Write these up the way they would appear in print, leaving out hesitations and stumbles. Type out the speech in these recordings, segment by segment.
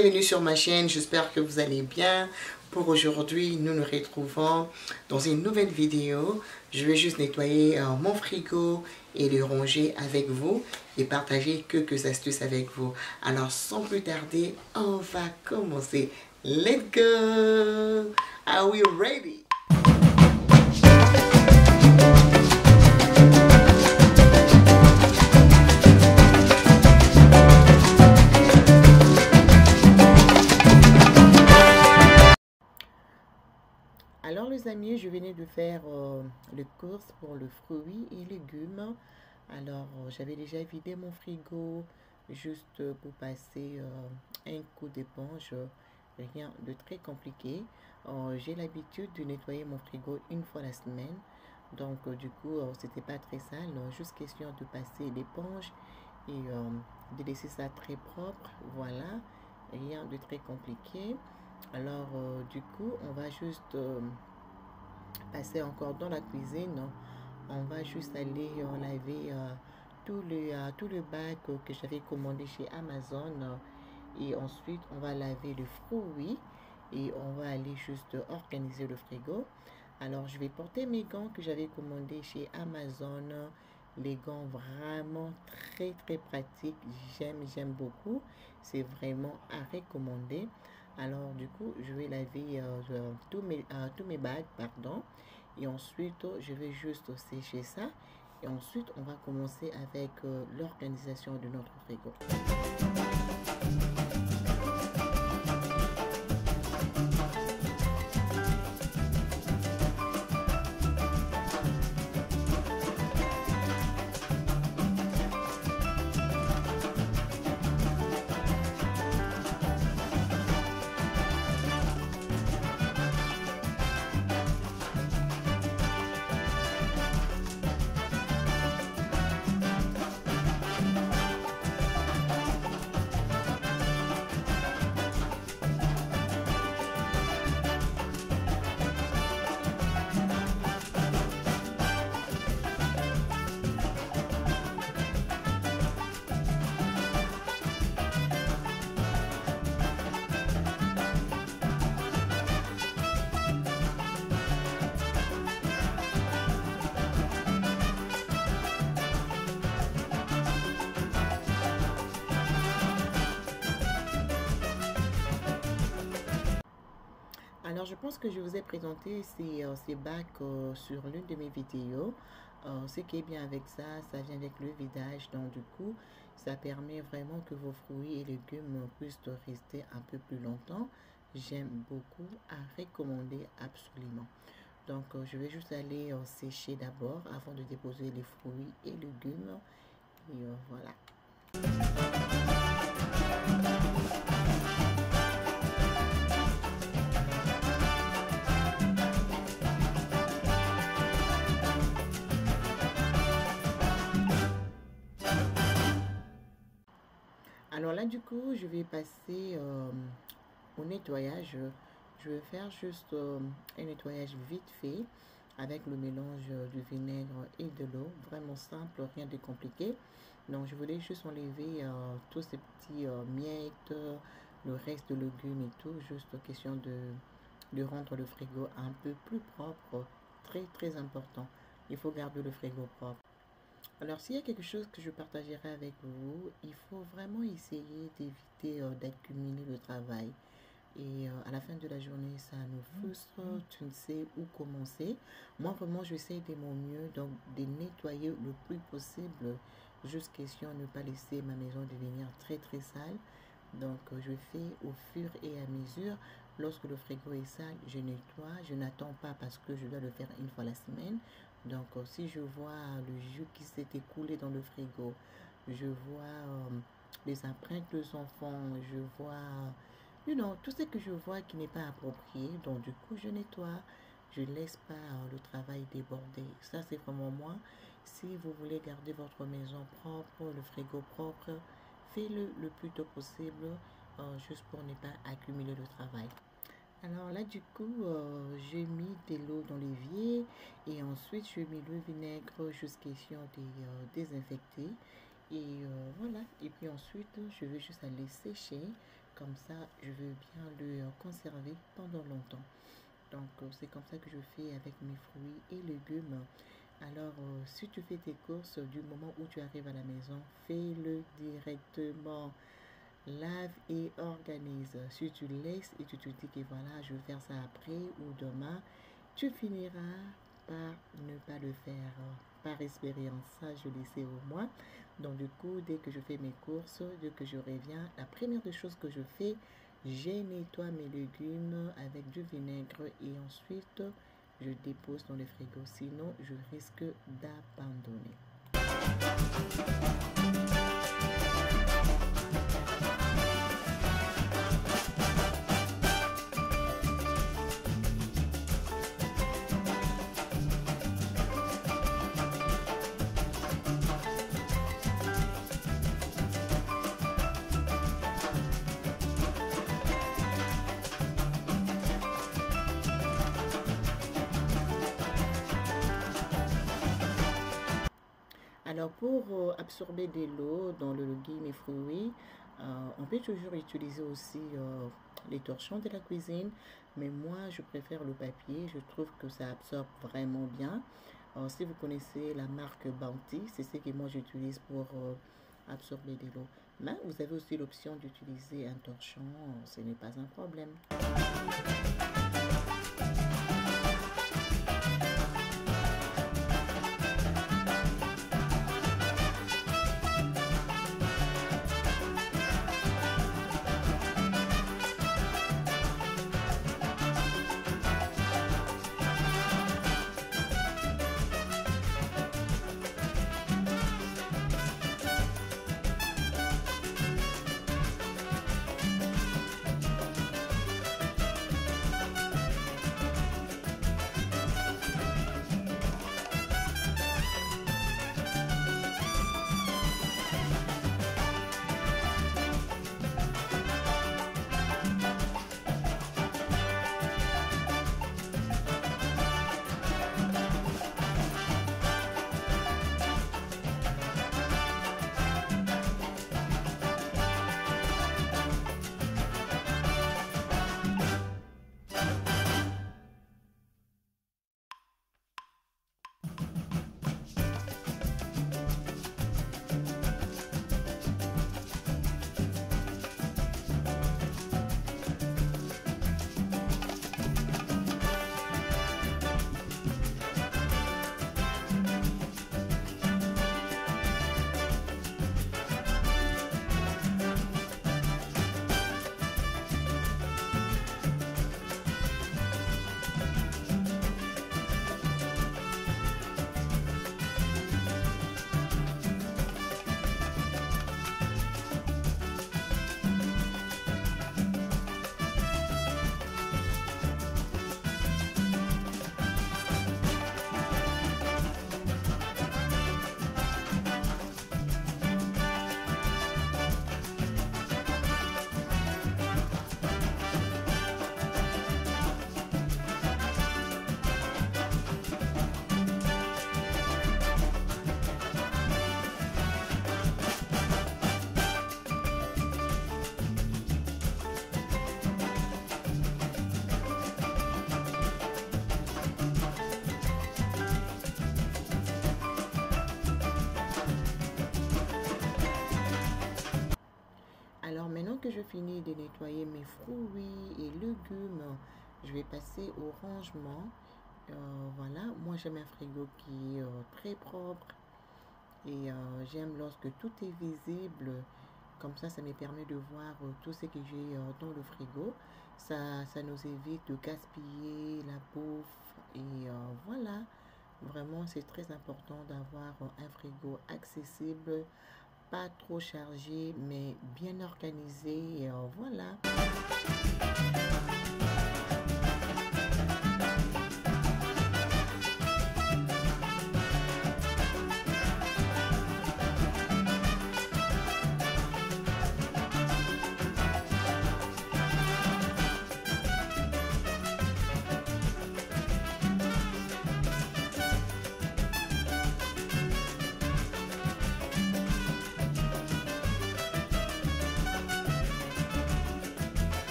Bienvenue sur ma chaîne, j'espère que vous allez bien. Pour aujourd'hui, nous nous retrouvons dans une nouvelle vidéo. Je vais juste nettoyer mon frigo et le ranger avec vous et partager quelques astuces avec vous. Alors sans plus tarder, on va commencer. Let's go! Are we ready? Alors les amis, je venais de faire les courses pour le fruits et légumes. Alors j'avais déjà vidé mon frigo juste pour passer un coup d'éponge, rien de très compliqué. J'ai l'habitude de nettoyer mon frigo une fois la semaine. Donc du coup c'était pas très sale, juste question de passer l'éponge et de laisser ça très propre. Voilà, rien de très compliqué. Alors du coup on va juste passer encore dans la cuisine. On va juste aller laver tout le bac que j'avais commandé chez Amazon, et ensuite on va laver le fruit et on va aller juste organiser le frigo. Alors je vais porter mes gants que j'avais commandés chez Amazon, les gants vraiment très pratiques. J'aime beaucoup, c'est vraiment à recommander. Alors du coup je vais laver tous mes bacs, pardon, et ensuite je vais juste sécher ça et ensuite on va commencer avec l'organisation de notre frigo. Alors, je pense que je vous ai présenté ces bacs sur l'une de mes vidéos. Ce qui est bien avec ça, ça vient avec le vidage. Donc, du coup, ça permet vraiment que vos fruits et légumes puissent rester un peu plus longtemps. J'aime beaucoup, à recommander absolument. Donc, je vais juste aller sécher d'abord avant de déposer les fruits et légumes. Et voilà. Alors là, du coup, je vais passer au nettoyage. Je vais faire juste un nettoyage vite fait avec le mélange du vinaigre et de l'eau. Vraiment simple, rien de compliqué. Donc, je voulais juste enlever tous ces petits miettes, le reste de légumes et tout. Juste question de rendre le frigo un peu plus propre. Très important. Il faut garder le frigo propre. Alors, s'il y a quelque chose que je partagerai avec vous, il faut vraiment essayer d'éviter d'accumuler le travail. Et à la fin de la journée, ça nous frustre, tu ne sais où commencer. Moi, vraiment, j'essaie de mon mieux donc de nettoyer le plus possible, juste question de ne pas laisser ma maison devenir très sale. Donc, je fais au fur et à mesure. Lorsque le frigo est sale, je nettoie. Je n'attends pas parce que je dois le faire une fois la semaine. Donc, si je vois le jus qui s'est écoulé dans le frigo, je vois les empreintes des enfants, je vois, tout ce que je vois qui n'est pas approprié. Donc, du coup, je nettoie. Je ne laisse pas le travail déborder. Ça, c'est vraiment moi. Si vous voulez garder votre maison propre, le frigo propre, fais-le le plus tôt possible, juste pour ne pas accumuler le travail. Alors là, du coup, j'ai mis de l'eau dans l'évier et ensuite, j'ai mis le vinaigre jusqu'à question de désinfecter. Et voilà. Et puis ensuite, je vais juste aller sécher. Comme ça, je veux bien le conserver pendant longtemps. Donc, c'est comme ça que je fais avec mes fruits et légumes. Alors, si tu fais tes courses du moment où tu arrives à la maison, fais-le directement. Lave et organise. Si tu laisses et tu te dis que voilà, je vais faire ça après ou demain, tu finiras par ne pas le faire. Par expérience, ça je le sais au moins. Donc du coup, dès que je fais mes courses, dès que je reviens, la première des choses que je fais, je nettoie mes légumes avec du vinaigre et ensuite je dépose dans le frigo. Sinon, je risque d'abandonner. Alors pour absorber de l'eau dans le légume et fruits, on peut toujours utiliser aussi les torchons de la cuisine, mais moi je préfère le papier, je trouve que ça absorbe vraiment bien. Si vous connaissez la marque Bounty, c'est ce que moi j'utilise pour absorber de l'eau. Mais vous avez aussi l'option d'utiliser un torchon, ce n'est pas un problème. Alors maintenant que je finis de nettoyer mes fruits et légumes, je vais passer au rangement. Voilà, moi j'aime un frigo qui est très propre et j'aime lorsque tout est visible. Comme ça me permet de voir tout ce que j'ai dans le frigo. Ça nous évite de gaspiller la bouffe et voilà. Vraiment, c'est très important d'avoir un frigo accessible, pas trop chargé, mais bien organisé. Et voilà.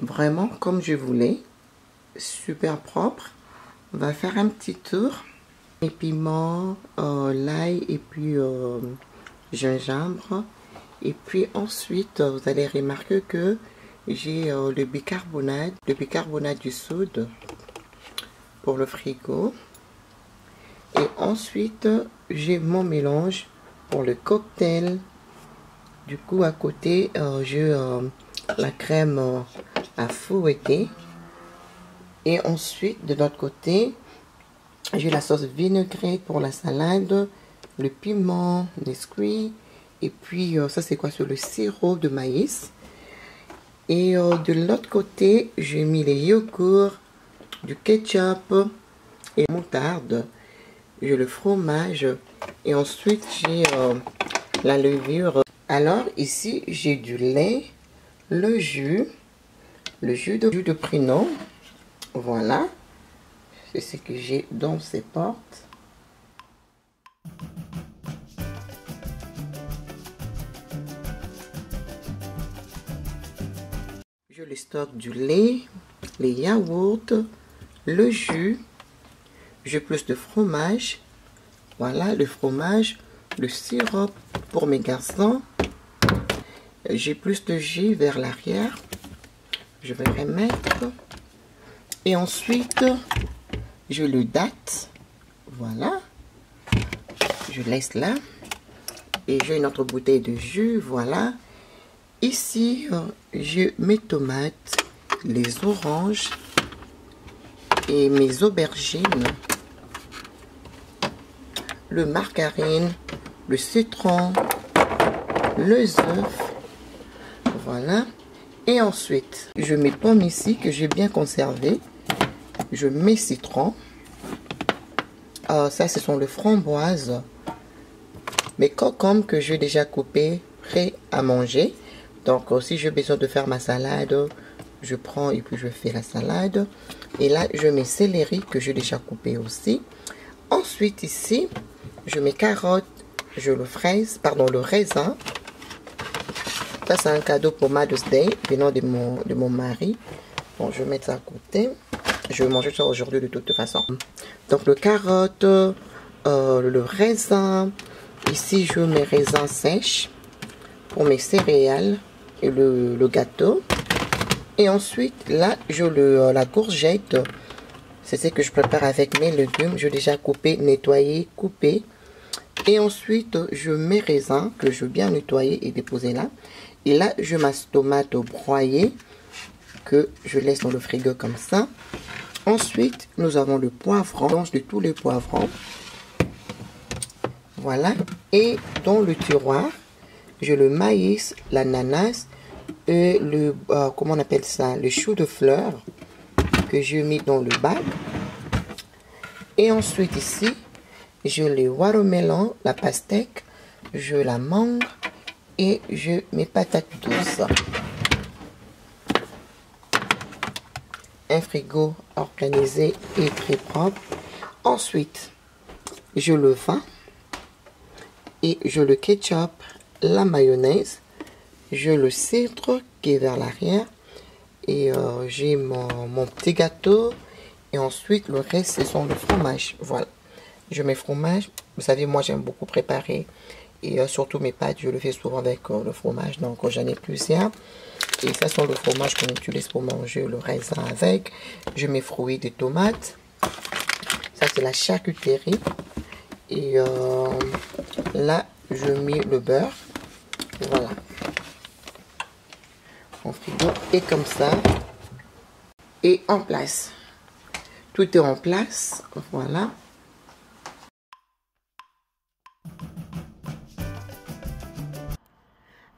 vraiment comme je voulais. Super propre. On va faire un petit tour. Les piments, l'ail et puis gingembre. Et puis ensuite, vous allez remarquer que j'ai le bicarbonate du soude pour le frigo. Et ensuite, j'ai mon mélange pour le cocktail. Du coup, à côté, j'ai la crème à fouetter. Et ensuite, de l'autre côté, j'ai la sauce vinaigrette pour la salade, le piment, Nesquik. Et puis, ça c'est quoi? Sur le sirop de maïs. Et de l'autre côté, j'ai mis les yogourts, du ketchup et moutarde. J'ai le fromage. Et ensuite, j'ai la levure. Alors, ici, j'ai du lait, le jus de pruneau. Voilà. C'est ce que j'ai dans ces portes. Je les stocke du lait, les yaourts, le jus. J'ai plus de fromage. Voilà, le fromage, le sirop pour mes garçons. J'ai plus de jus vers l'arrière. Je vais remettre. Et ensuite, je le date. Voilà. Je laisse là. Et j'ai une autre bouteille de jus. Voilà. Ici, j'ai mes tomates, les oranges et mes aubergines. Le margarine, le citron, les œufs. Voilà. Et ensuite, je mets pommes ici que j'ai bien conservé. Je mets citron. Ça, ce sont les framboises. Mes concombres que j'ai déjà coupés, prêts à manger. Donc, si j'ai besoin de faire ma salade, je prends et puis je fais la salade. Et là, je mets céleri que j'ai déjà coupé aussi. Ensuite, ici, je mets carottes, je le fraise, pardon, le raisin. Ça, c'est un cadeau pour Mother's Day, venant de mon mari. Bon, je vais mettre ça à côté. Je vais manger ça aujourd'hui de toute façon. Donc, le carotte, le raisin. Ici, je mets raisins sèches pour mes céréales et le gâteau. Et ensuite, là, je la courgette. C'est ce que je prépare avec mes légumes. J'ai déjà coupé, nettoyé, coupé. Et ensuite, je mets raisins que je vais bien nettoyer et déposer là. Et là, je mets ma tomate broyée que je laisse dans le frigo comme ça. Ensuite, nous avons le poivron, mélange de tous les poivrons. Voilà. Et dans le tiroir, j'ai le maïs, l'ananas et le, comment on appelle ça, le chou de fleur que j'ai mis dans le bac. Et ensuite ici, j'ai le watermelon, la pastèque, je la mangue et je mes patates douces. Un frigo organisé et très propre. Ensuite, je le vin et je le ketchup, la mayonnaise, je le cidre qui est vers l'arrière et j'ai mon petit gâteau et ensuite le reste ce sont le fromage. Voilà, je mets fromage. Vous savez, moi j'aime beaucoup préparer et surtout mes pâtes, je le fais souvent avec le fromage, donc j'en ai plusieurs. Et ça sont le fromage qu'on utilise pour manger le raisin avec. Je mets fruits de tomates. Ça c'est la charcuterie. Et là, je mets le beurre. Voilà. Mon frigo est comme ça. Et en place. Tout est en place. Voilà.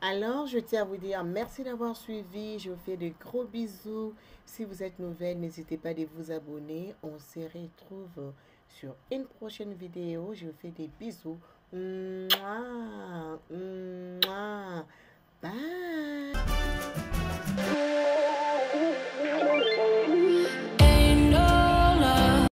Alors, je tiens à vous dire merci d'avoir suivi. Je vous fais de gros bisous. Si vous êtes nouvelle, n'hésitez pas à vous abonner. On se retrouve sur une prochaine vidéo. Je vous fais des bisous. Mouah, mouah. Bye.